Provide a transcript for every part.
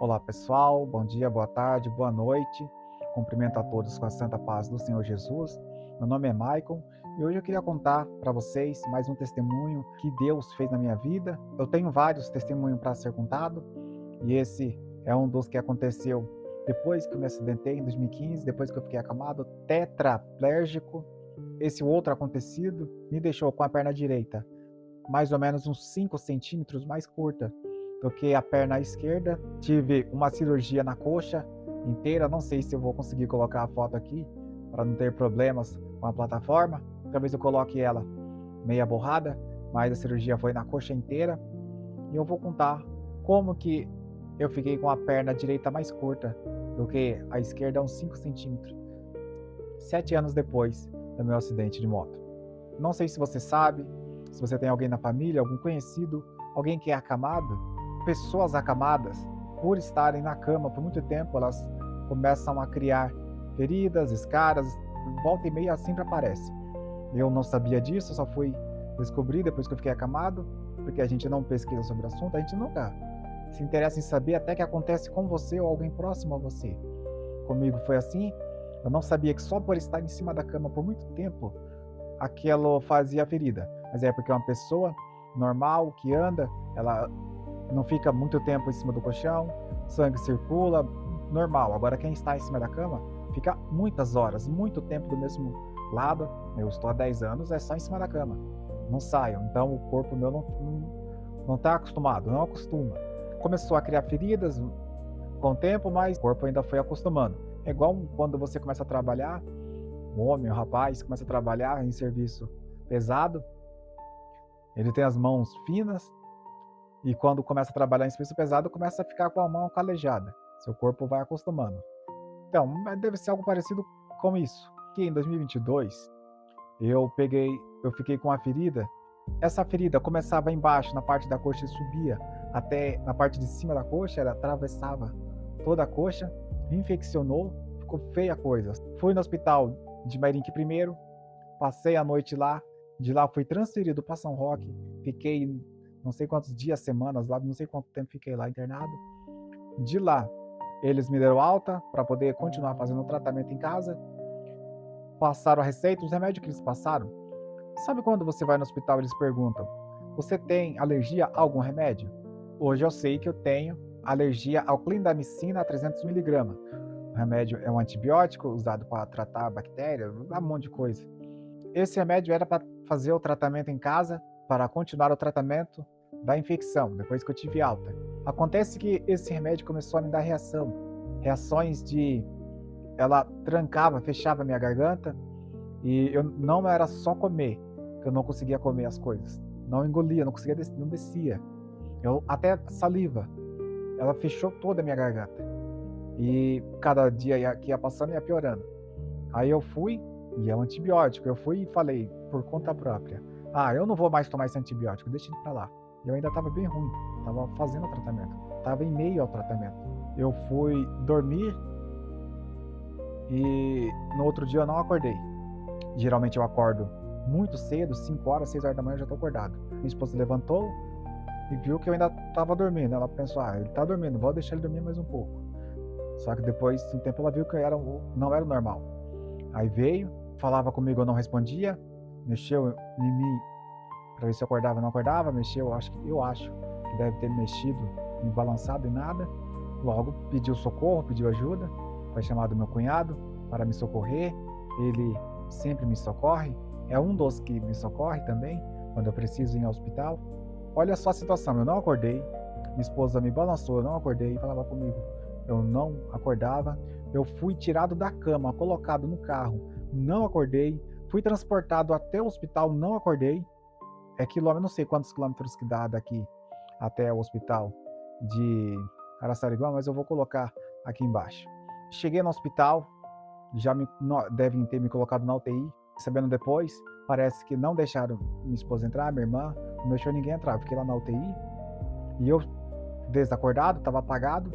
Olá pessoal, bom dia, boa tarde, boa noite. Cumprimento a todos com a santa paz do Senhor Jesus. Meu nome é Maicon e hoje eu queria contar para vocês mais um testemunho que Deus fez na minha vida. Eu tenho vários testemunhos para ser contado e esse é um dos que aconteceu depois que eu me acidentei em 2015, depois que eu fiquei acamado, tetraplégico. Esse outro acontecido me deixou com a perna direita mais ou menos uns 5 centímetros mais curta do que a perna esquerda. Tive uma cirurgia na coxa inteira, não sei se eu vou conseguir colocar a foto aqui para não ter problemas com a plataforma. Talvez eu coloque ela meia borrada, mas a cirurgia foi na coxa inteira. E eu vou contar como que eu fiquei com a perna direita mais curta do que a esquerda, uns 5 centímetros, 7 anos depois do meu acidente de moto. Não sei se você sabe, se você tem alguém na família, algum conhecido, alguém que é acamado. Pessoas acamadas, por estarem na cama por muito tempo, elas começam a criar feridas, escaras, volta e meia sempre aparece. Eu não sabia disso, só fui descobrir depois que eu fiquei acamado, porque a gente não pesquisa sobre o assunto, a gente nunca se interessa em saber até que acontece com você ou alguém próximo a você. Comigo foi assim, eu não sabia que só por estar em cima da cama por muito tempo, aquilo fazia ferida. Mas é porque uma pessoa normal que anda, ela não fica muito tempo em cima do colchão, sangue circula, normal. Agora quem está em cima da cama fica muitas horas, muito tempo do mesmo lado. Eu estou há 10 anos, é só em cima da cama. Não saio. Então o corpo meu não está acostumado, não acostuma. Começou a criar feridas com o tempo, mas o corpo ainda foi acostumando. É igual quando você começa a trabalhar, um homem, um rapaz, começa a trabalhar em serviço pesado, ele tem as mãos finas e quando começa a trabalhar em serviço pesado, começa a ficar com a mão calejada. Seu corpo vai acostumando. Então, deve ser algo parecido com isso. Que em 2022 eu fiquei com uma ferida. Essa ferida começava embaixo, na parte da coxa e subia até na parte de cima da coxa, ela atravessava toda a coxa, infeccionou, ficou feia a coisa. Fui no hospital de Mairink primeiro, passei a noite lá, de lá fui transferido para São Roque, fiquei não sei quantos dias, semanas lá, não sei quanto tempo fiquei lá internado. De lá, eles me deram alta para poder continuar fazendo o tratamento em casa, passaram a receita, os remédios que eles passaram. Sabe quando você vai no hospital e eles perguntam: você tem alergia a algum remédio? Hoje eu sei que eu tenho alergia ao clindamicina 300 miligramas. O remédio é um antibiótico usado para tratar bactérias, um monte de coisa. Esse remédio era para fazer o tratamento em casa, para continuar o tratamento da infecção, depois que eu tive alta. Acontece que esse remédio começou a me dar reações de... ela trancava, fechava minha garganta, e eu não era só comer, que eu não conseguia comer as coisas. Não engolia, não conseguia, não descia. Eu até saliva, ela fechou toda a minha garganta. E cada dia que ia passando ia piorando. Aí eu fui, e é um antibiótico, eu fui e falei, por conta própria: "Ah, eu não vou mais tomar esse antibiótico, deixa ele pra lá". E eu ainda estava bem ruim, estava fazendo o tratamento, estava em meio ao tratamento. Eu fui dormir e no outro dia eu não acordei. Geralmente eu acordo muito cedo, 5 horas, 6 horas da manhã eu já tô acordado. Minha esposa levantou e viu que eu ainda estava dormindo, ela pensou: "Ah, ele tá dormindo, vou deixar ele dormir mais um pouco". Só que depois de um tempo ela viu que não era o normal. Aí veio, falava comigo, eu não respondia, mexeu em mim para ver se eu acordava ou não acordava, mexeu, eu acho que deve ter mexido, me balançado e nada. Logo pediu socorro, pediu ajuda, foi chamado meu cunhado para me socorrer, ele sempre me socorre, é um dos que me socorre também, quando eu preciso ir ao hospital. Olha só a situação, eu não acordei, minha esposa me balançou, eu não acordei, falava comigo, eu não acordava, eu fui tirado da cama, colocado no carro, não acordei, fui transportado até o hospital, não acordei. É quilômetro, não sei quantos quilômetros que dá daqui até o hospital de Araçariguama, mas eu vou colocar aqui embaixo. Cheguei no hospital, já devem ter me colocado na UTI, sabendo depois, parece que não deixaram minha esposa entrar, minha irmã, não deixou ninguém entrar, eu fiquei lá na UTI, e eu desacordado, estava apagado,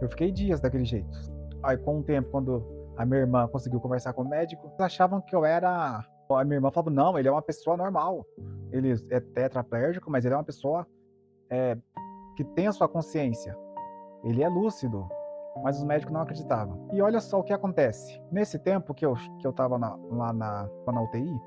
eu fiquei dias daquele jeito. Aí com o tempo, quando a minha irmã conseguiu conversar com o médico, eles achavam que eu era... A minha irmã falava: "Não, ele é uma pessoa normal, ele é tetraplégico, mas ele é uma pessoa, eh, que tem a sua consciência, ele é lúcido, mas os médicos não acreditavam. E olha só o que acontece. Nesse tempo que eu estava lá na UTI,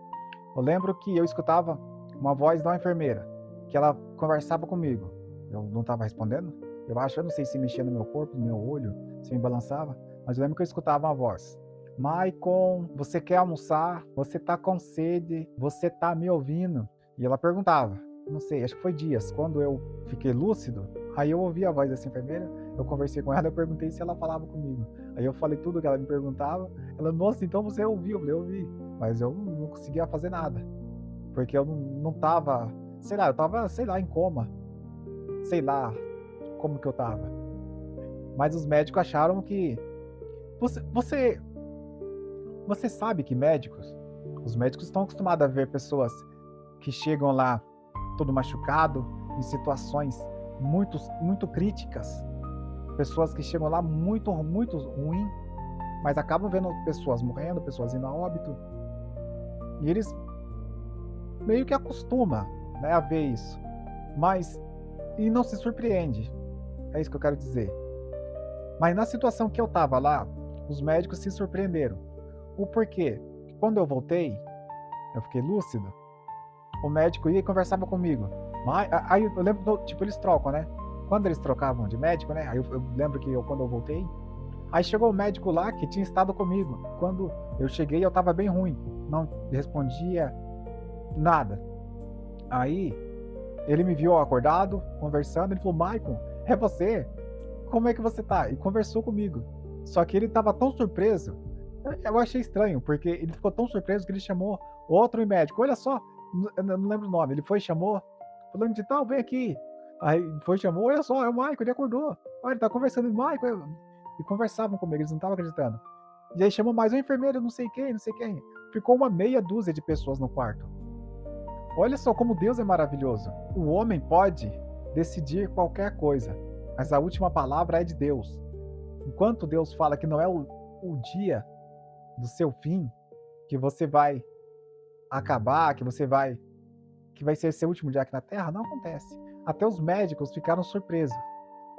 eu lembro que eu escutava uma voz de uma enfermeira, que ela conversava comigo. Eu não estava respondendo. Eu não sei se mexia no meu corpo, no meu olho, se me balançava, mas eu lembro que eu escutava uma voz. Maicon, você quer almoçar? Você tá com sede? Você tá me ouvindo? E ela perguntava, não sei, acho que foi dias, quando eu fiquei lúcido, aí eu ouvi a voz dessa enfermeira, eu conversei com ela, eu perguntei se ela falava comigo. Aí eu falei tudo que ela me perguntava, ela, nossa, então você ouviu? Eu falei, eu ouvi, mas eu não conseguia fazer nada, porque eu não tava, sei lá, eu tava, sei lá, em coma, sei lá como que eu tava. Mas os médicos acharam que, você, você, você sabe que os médicos estão acostumados a ver pessoas que chegam lá todo machucado, em situações muito críticas, pessoas que chegam lá muito ruim, mas acabam vendo pessoas morrendo, pessoas indo a óbito, e eles meio que acostumam, né, a ver isso, mas e não se surpreende, é isso que eu quero dizer. Mas na situação que eu estava lá, os médicos se surpreenderam. O porquê? Quando eu voltei, eu fiquei lúcido, o médico ia e conversava comigo. Mas, aí eu lembro, tipo, eles trocam, né? Quando eles trocavam de médico, né? Aí eu lembro que quando eu voltei, aí chegou o médico lá que tinha estado comigo. Quando eu cheguei, eu tava bem ruim. Não respondia nada. Aí ele me viu acordado, conversando, ele falou, Maicon, é você? Como é que você tá? E conversou comigo. Só que ele tava tão surpreso, eu achei estranho, porque ele ficou tão surpreso que ele chamou outro médico. Olha só, eu não lembro o nome. Ele foi e chamou, fulano de tal, vem aqui. Aí foi e chamou, olha só, é o Michael, ele acordou. Olha, ele tá conversando com o Michael. E conversavam comigo, eles não estavam acreditando. E aí chamou mais um enfermeiro, não sei quem, não sei quem. Ficou uma meia dúzia de pessoas no quarto. Olha só como Deus é maravilhoso. O homem pode decidir qualquer coisa, mas a última palavra é de Deus. Enquanto Deus fala que não é o dia do seu fim, que você vai acabar, que vai ser seu último dia aqui na Terra, não acontece. Até os médicos ficaram surpresos.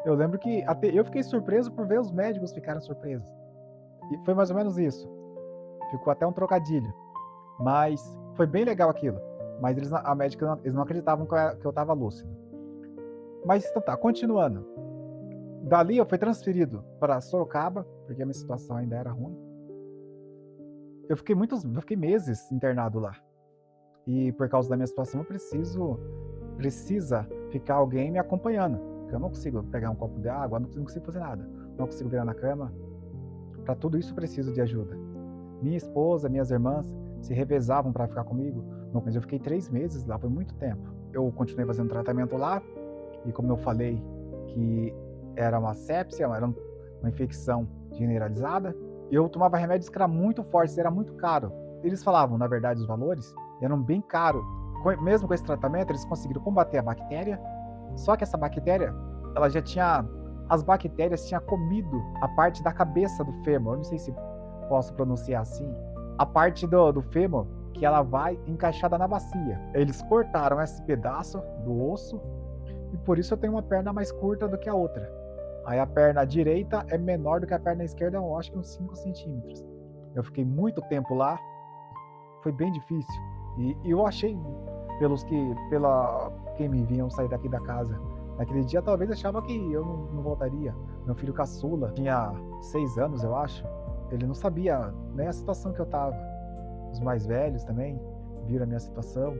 Eu lembro que até eu fiquei surpreso por ver os médicos ficarem surpresos. E foi mais ou menos isso. Ficou até um trocadilho. Mas foi bem legal aquilo. Mas a médica, eles não acreditavam que eu estava lúcido. Mas então tá, continuando. Dali eu fui transferido para Sorocaba, porque a minha situação ainda era ruim. Eu fiquei meses internado lá. E por causa da minha situação, precisa ficar alguém me acompanhando. Porque eu não consigo pegar um copo de água, não consigo fazer nada. Não consigo virar na cama. Para tudo isso, preciso de ajuda. Minha esposa, minhas irmãs se revezavam para ficar comigo. No começo eu fiquei 3 meses lá, foi muito tempo. Eu continuei fazendo tratamento lá. E como eu falei que era uma sepsia, era uma infecção generalizada, eu tomava remédios que eram muito fortes, era muito caro. Eles falavam, na verdade, os valores eram bem caros. Mesmo com esse tratamento, eles conseguiram combater a bactéria, só que essa bactéria, ela já tinha, as bactérias tinham comido a parte da cabeça do fêmur, eu não sei se posso pronunciar assim, a parte do fêmur que ela vai encaixada na bacia. Eles cortaram esse pedaço do osso e por isso eu tenho uma perna mais curta do que a outra. Aí a perna direita é menor do que a perna esquerda, eu acho que uns 5 centímetros. Eu fiquei muito tempo lá, foi bem difícil. E eu achei, pela quem me viam sair daqui da casa naquele dia, talvez achava que eu não voltaria. Meu filho caçula tinha 6 anos, eu acho. Ele não sabia nem a situação que eu tava. Os mais velhos também viram a minha situação.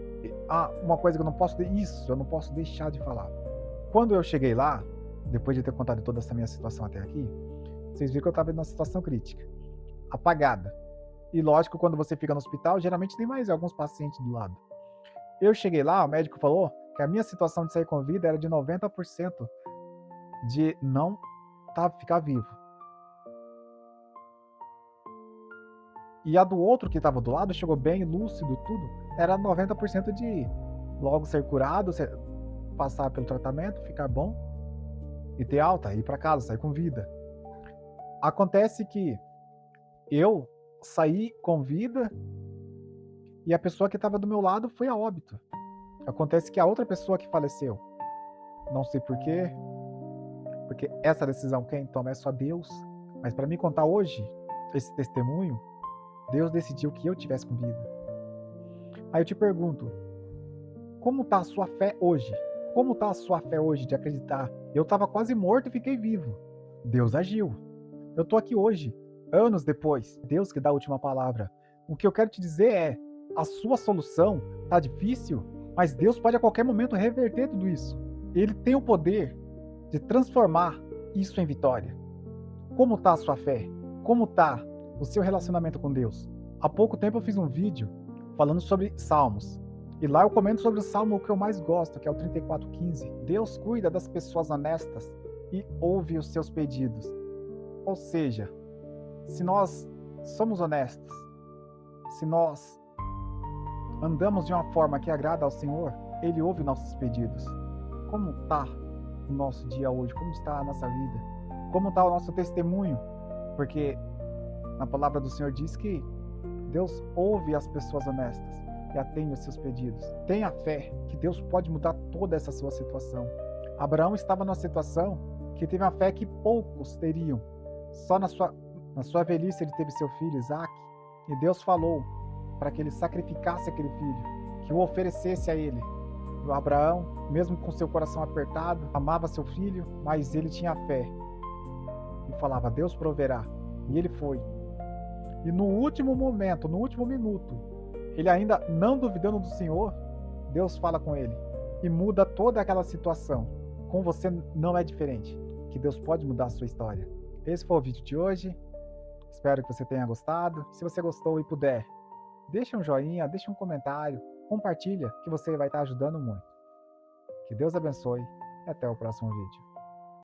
Uma coisa que eu não posso deixar de falar. Quando eu cheguei lá, depois de ter contado toda essa minha situação até aqui, vocês viram que eu estava em uma situação crítica, apagada. E lógico, quando você fica no hospital, geralmente tem mais alguns pacientes do lado. Eu cheguei lá, o médico falou que a minha situação de sair com vida era de 90% de não ficar vivo. E a do outro que estava do lado, chegou bem lúcido, tudo, era 90% de logo ser curado, passar pelo tratamento, ficar bom e ter alta, ir para casa, sair com vida. Acontece que eu saí com vida e a pessoa que estava do meu lado foi a óbito. Acontece que a outra pessoa que faleceu, não sei porquê, porque essa decisão quem toma é só Deus. Mas para mim contar hoje esse testemunho, Deus decidiu que eu tivesse com vida. Aí eu te pergunto, como está a sua fé hoje? Como está a sua fé hoje de acreditar? Eu estava quase morto e fiquei vivo. Deus agiu. Eu estou aqui hoje, anos depois. Deus que dá a última palavra. O que eu quero te dizer é, a sua solução está difícil, mas Deus pode a qualquer momento reverter tudo isso. Ele tem o poder de transformar isso em vitória. Como está a sua fé? Como está o seu relacionamento com Deus? Há pouco tempo eu fiz um vídeo falando sobre Salmos. E lá eu comento sobre o salmo que eu mais gosto, que é o 34:15. Deus cuida das pessoas honestas e ouve os seus pedidos. Ou seja, se nós somos honestos, se nós andamos de uma forma que agrada ao Senhor, Ele ouve nossos pedidos. Como está o nosso dia hoje? Como está a nossa vida? Como está o nosso testemunho? Porque na palavra do Senhor diz que Deus ouve as pessoas honestas e atende os seus pedidos. Tenha fé que Deus pode mudar toda essa sua situação. Abraão estava numa situação que teve uma fé que poucos teriam. Só na sua velhice ele teve seu filho, Isaque, e Deus falou para que ele sacrificasse aquele filho, que o oferecesse a ele. O Abraão, mesmo com seu coração apertado, amava seu filho, mas ele tinha fé. E falava, Deus proverá. E ele foi. E no último momento, no último minuto, ele ainda não duvidando do Senhor, Deus fala com ele e muda toda aquela situação. Com você não é diferente, que Deus pode mudar a sua história. Esse foi o vídeo de hoje, espero que você tenha gostado. Se você gostou e puder, deixa um joinha, deixa um comentário, compartilha, que você vai estar ajudando muito. Que Deus abençoe e até o próximo vídeo.